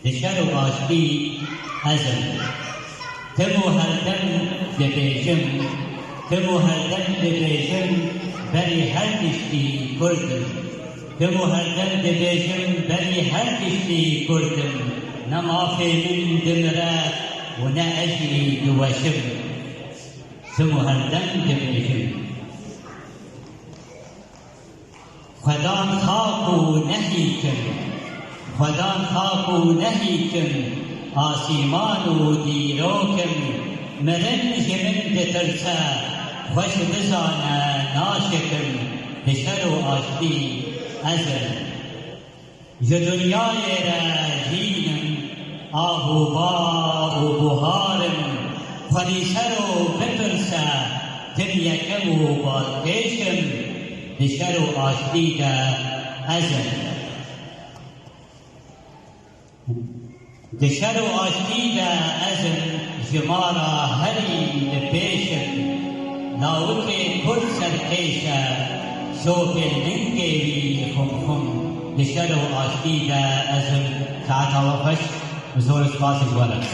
دشر و آشتی ازم تمو هردم دبیجم تمو هردم دبیجم بری هر تشتی کردم تمو هردم دبیجم بری هر تشتی کردم نمافی من دمره و نه اجی دوشم تمو هردم دبیجم خدان خاک و نهی کن خدان خاک و نهی کن آسیمان و دیرو کن مرن جمن دترسه خوش بزانه ناشکن دشر و آشتی ازم ز دنیای را جینم آه و با و بهارم خریسر و بترسه تم یکم و بالکشم دشر و آشتی دا ازم دشر و آشتی دا ازم جمارا هری لپیشم ناوک پر سرکیشه شوک ننگیری خم خم دشر و آشتی دا ازم ساعت وفش بزور سپاس الولد